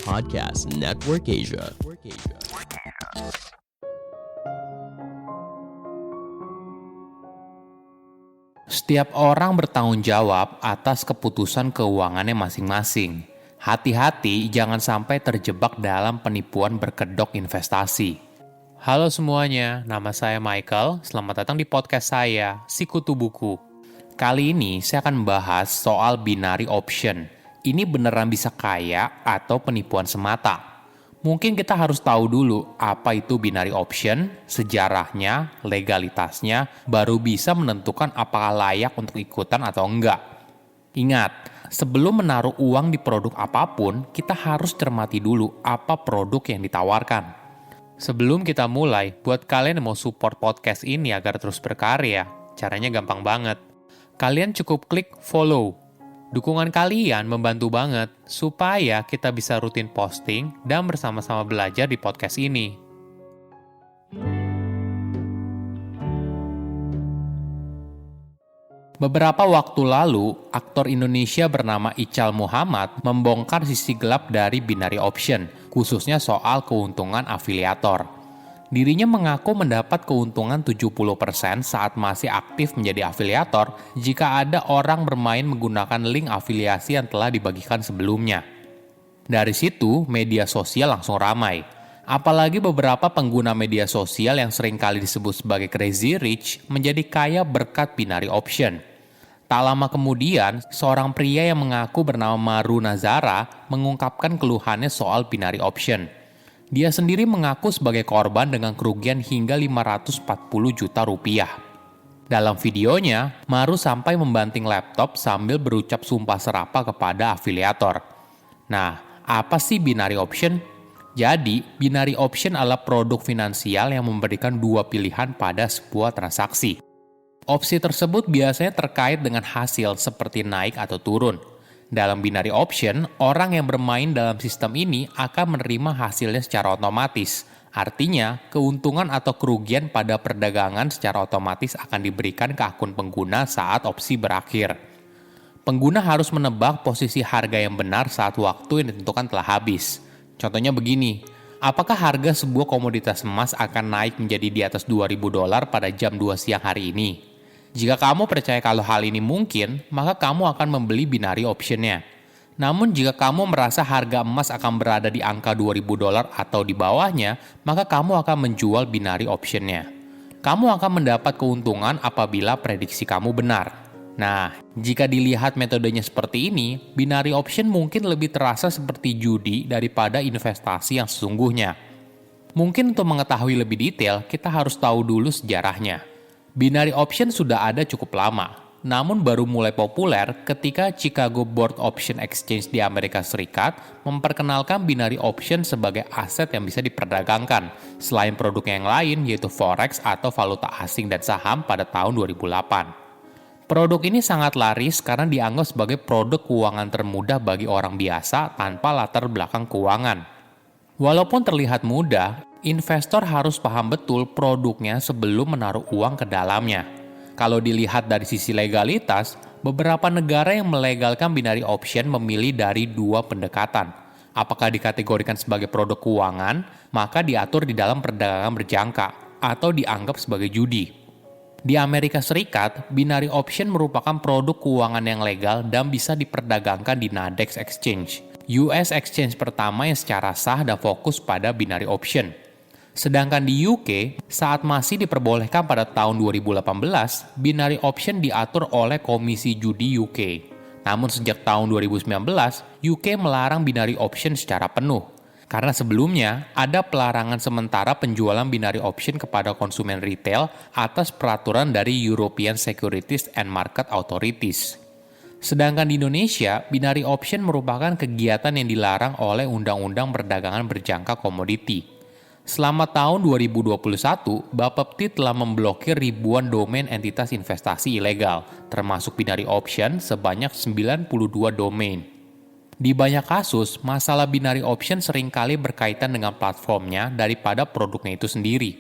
Podcast Network Asia. Setiap orang bertanggung jawab atas keputusan keuangannya masing-masing. Hati-hati jangan sampai terjebak dalam penipuan berkedok investasi. Halo semuanya, nama saya Michael. Selamat datang di podcast saya, Sikutu Buku. Kali ini saya akan membahas soal binary option. Ini beneran bisa kaya atau penipuan semata? Mungkin kita harus tahu dulu apa itu binary option, sejarahnya, legalitasnya, baru bisa menentukan apakah layak untuk ikutan atau enggak. Ingat, sebelum menaruh uang di produk apapun, kita harus cermati dulu apa produk yang ditawarkan. Sebelum kita mulai, buat kalian yang mau support podcast ini agar terus berkarya, caranya gampang banget. Kalian cukup klik follow. Dukungan kalian membantu banget supaya kita bisa rutin posting dan bersama-sama belajar di podcast ini. Beberapa waktu lalu, aktor Indonesia bernama Ical Muhammad membongkar sisi gelap dari binary option, khususnya soal keuntungan afiliator. Dirinya mengaku mendapat keuntungan 70% saat masih aktif menjadi afiliator jika ada orang bermain menggunakan link afiliasi yang telah dibagikan sebelumnya. Dari situ, media sosial langsung ramai. Apalagi beberapa pengguna media sosial yang seringkali disebut sebagai crazy rich menjadi kaya berkat binary option. Tak lama kemudian, seorang pria yang mengaku bernama Maru Nazara mengungkapkan keluhannya soal binary option. Dia sendiri mengaku sebagai korban dengan kerugian hingga 540 juta rupiah. Dalam videonya, Maru sampai membanting laptop sambil berucap sumpah serapah kepada afiliator. Nah, apa sih binary option? Jadi, binary option adalah produk finansial yang memberikan dua pilihan pada sebuah transaksi. Opsi tersebut biasanya terkait dengan hasil seperti naik atau turun. Dalam binary option, orang yang bermain dalam sistem ini akan menerima hasilnya secara otomatis. Artinya, keuntungan atau kerugian pada perdagangan secara otomatis akan diberikan ke akun pengguna saat opsi berakhir. Pengguna harus menebak posisi harga yang benar saat waktu yang ditentukan telah habis. Contohnya begini, apakah harga sebuah komoditas emas akan naik menjadi di atas $2.000 pada jam 2 siang hari ini? Jika kamu percaya kalau hal ini mungkin, maka kamu akan membeli binary option-nya. Namun jika kamu merasa harga emas akan berada di angka $2.000 atau di bawahnya, maka kamu akan menjual binary option-nya. Kamu akan mendapat keuntungan apabila prediksi kamu benar. Nah, jika dilihat metodenya seperti ini, binary option mungkin lebih terasa seperti judi daripada investasi yang sesungguhnya. Mungkin untuk mengetahui lebih detail, kita harus tahu dulu sejarahnya. Binary option sudah ada cukup lama, namun baru mulai populer ketika Chicago Board Option Exchange di Amerika Serikat memperkenalkan binary option sebagai aset yang bisa diperdagangkan, selain produk yang lain yaitu forex atau valuta asing dan saham pada tahun 2008. Produk ini sangat laris karena dianggap sebagai produk keuangan termudah bagi orang biasa tanpa latar belakang keuangan. Walaupun terlihat mudah, investor harus paham betul produknya sebelum menaruh uang ke dalamnya. Kalau dilihat dari sisi legalitas, beberapa negara yang melegalkan binary option memilih dari dua pendekatan. Apakah dikategorikan sebagai produk keuangan, maka diatur di dalam perdagangan berjangka, atau dianggap sebagai judi. Di Amerika Serikat, binary option merupakan produk keuangan yang legal dan bisa diperdagangkan di Nasdaq Exchange, US Exchange pertama yang secara sah dan fokus pada binary option. Sedangkan di UK, saat masih diperbolehkan pada tahun 2018, binary option diatur oleh Komisi Judi UK. Namun sejak tahun 2019, UK melarang binary option secara penuh. Karena sebelumnya, ada pelarangan sementara penjualan binary option kepada konsumen retail atas peraturan dari European Securities and Market Authorities. Sedangkan di Indonesia, binary option merupakan kegiatan yang dilarang oleh Undang-Undang Perdagangan Berjangka Komoditi. Selama tahun 2021, Bapepti telah memblokir ribuan domain entitas investasi ilegal, termasuk binary option sebanyak 92 domain. Di banyak kasus, masalah binary option seringkali berkaitan dengan platformnya daripada produknya itu sendiri.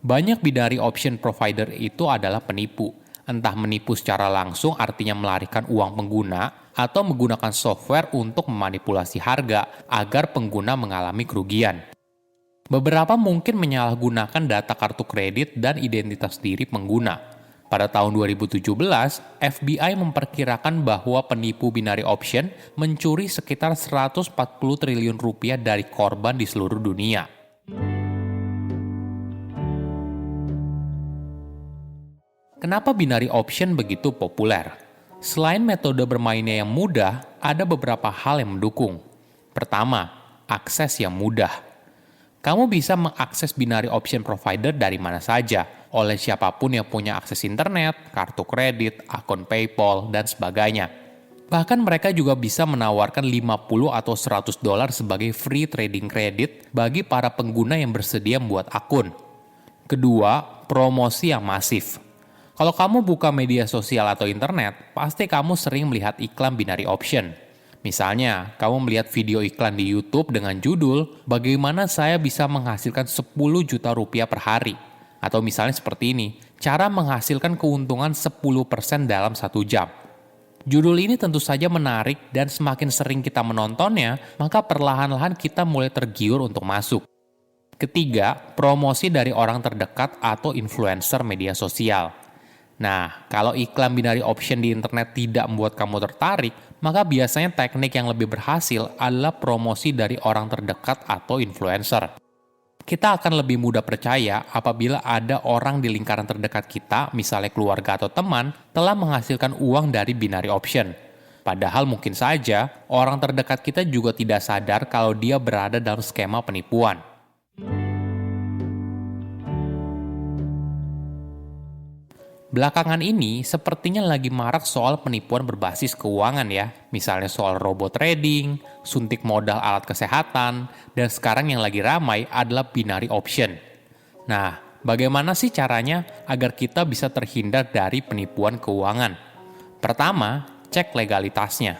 Banyak binary option provider itu adalah penipu. Entah menipu secara langsung artinya melarikan uang pengguna, atau menggunakan software untuk memanipulasi harga agar pengguna mengalami kerugian. Beberapa mungkin menyalahgunakan data kartu kredit dan identitas diri pengguna. Pada tahun 2017, FBI memperkirakan bahwa penipu binary option mencuri sekitar 140 triliun rupiah dari korban di seluruh dunia. Kenapa binary option begitu populer? Selain metode bermainnya yang mudah, ada beberapa hal yang mendukung. Pertama, akses yang mudah. Kamu bisa mengakses binary option provider dari mana saja, oleh siapapun yang punya akses internet, kartu kredit, akun PayPal, dan sebagainya. Bahkan mereka juga bisa menawarkan 50 atau 100 dolar sebagai free trading credit bagi para pengguna yang bersedia membuat akun. Kedua, promosi yang masif. Kalau kamu buka media sosial atau internet, pasti kamu sering melihat iklan binary option. Misalnya, kamu melihat video iklan di YouTube dengan judul, "Bagaimana saya bisa menghasilkan 10 juta rupiah per hari?" Atau misalnya seperti ini, "Cara menghasilkan keuntungan 10% dalam 1 jam." Judul ini tentu saja menarik dan semakin sering kita menontonnya, maka perlahan-lahan kita mulai tergiur untuk masuk. Ketiga, promosi dari orang terdekat atau influencer media sosial. Nah, kalau iklan binary option di internet tidak membuat kamu tertarik, maka biasanya teknik yang lebih berhasil adalah promosi dari orang terdekat atau influencer. Kita akan lebih mudah percaya apabila ada orang di lingkaran terdekat kita, misalnya keluarga atau teman, telah menghasilkan uang dari binary option. Padahal mungkin saja orang terdekat kita juga tidak sadar kalau dia berada dalam skema penipuan. Belakangan ini, sepertinya lagi marak soal penipuan berbasis keuangan ya. Misalnya soal robot trading, suntik modal alat kesehatan, dan sekarang yang lagi ramai adalah binary option. Nah, bagaimana sih caranya agar kita bisa terhindar dari penipuan keuangan? Pertama, cek legalitasnya.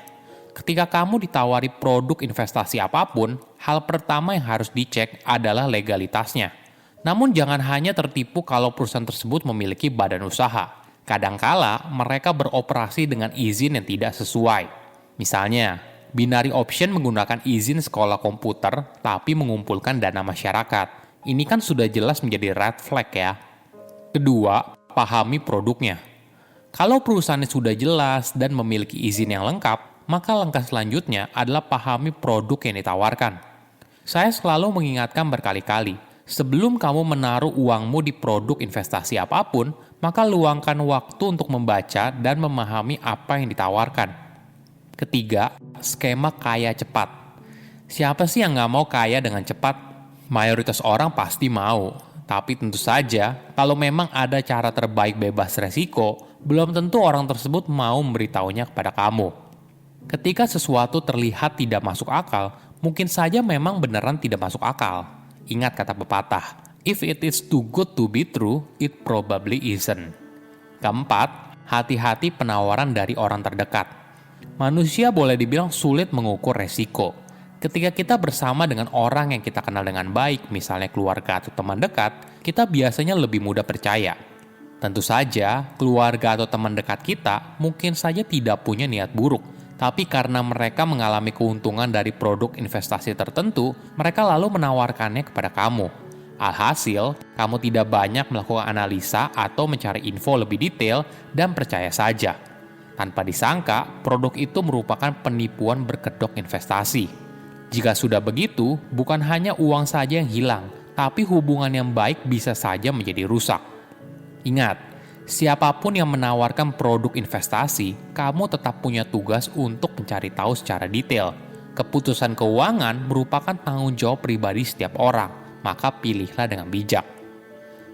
Ketika kamu ditawari produk investasi apapun, hal pertama yang harus dicek adalah legalitasnya. Namun jangan hanya tertipu kalau perusahaan tersebut memiliki badan usaha. Kadangkala mereka beroperasi dengan izin yang tidak sesuai. Misalnya, binary option menggunakan izin sekolah komputer tapi mengumpulkan dana masyarakat. Ini kan sudah jelas menjadi red flag ya. Kedua, pahami produknya. Kalau perusahaannya sudah jelas dan memiliki izin yang lengkap, maka langkah selanjutnya adalah pahami produk yang ditawarkan. Saya selalu mengingatkan berkali-kali, sebelum kamu menaruh uangmu di produk investasi apapun, maka luangkan waktu untuk membaca dan memahami apa yang ditawarkan. Ketiga, skema kaya cepat. Siapa sih yang nggak mau kaya dengan cepat? Mayoritas orang pasti mau. Tapi tentu saja, kalau memang ada cara terbaik bebas resiko, belum tentu orang tersebut mau memberitahunya kepada kamu. Ketika sesuatu terlihat tidak masuk akal, mungkin saja memang beneran tidak masuk akal. Ingat kata pepatah, if it is too good to be true, it probably isn't. Keempat, hati-hati penawaran dari orang terdekat. Manusia boleh dibilang sulit mengukur resiko. Ketika kita bersama dengan orang yang kita kenal dengan baik, misalnya keluarga atau teman dekat, kita biasanya lebih mudah percaya. Tentu saja, keluarga atau teman dekat kita mungkin saja tidak punya niat buruk, tapi karena mereka mengalami keuntungan dari produk investasi tertentu, mereka lalu menawarkannya kepada kamu. Alhasil, kamu tidak banyak melakukan analisa atau mencari info lebih detail dan percaya saja. Tanpa disangka, produk itu merupakan penipuan berkedok investasi. Jika sudah begitu, bukan hanya uang saja yang hilang, tapi hubungan yang baik bisa saja menjadi rusak. Ingat, siapapun yang menawarkan produk investasi, kamu tetap punya tugas untuk mencari tahu secara detail. Keputusan keuangan merupakan tanggung jawab pribadi setiap orang, maka pilihlah dengan bijak.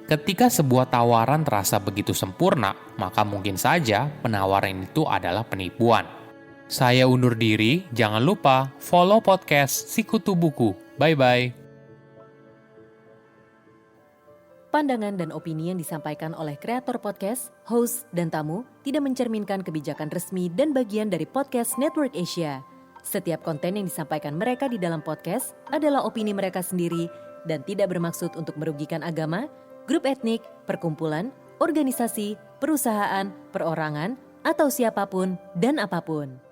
Ketika sebuah tawaran terasa begitu sempurna, maka mungkin saja penawaran itu adalah penipuan. Saya undur diri, jangan lupa follow podcast Sikutu Buku. Bye-bye. Pandangan dan opini yang disampaikan oleh kreator podcast, host, dan tamu tidak mencerminkan kebijakan resmi dan bagian dari podcast Network Asia. Setiap konten yang disampaikan mereka di dalam podcast adalah opini mereka sendiri dan tidak bermaksud untuk merugikan agama, grup etnik, perkumpulan, organisasi, perusahaan, perorangan, atau siapapun dan apapun.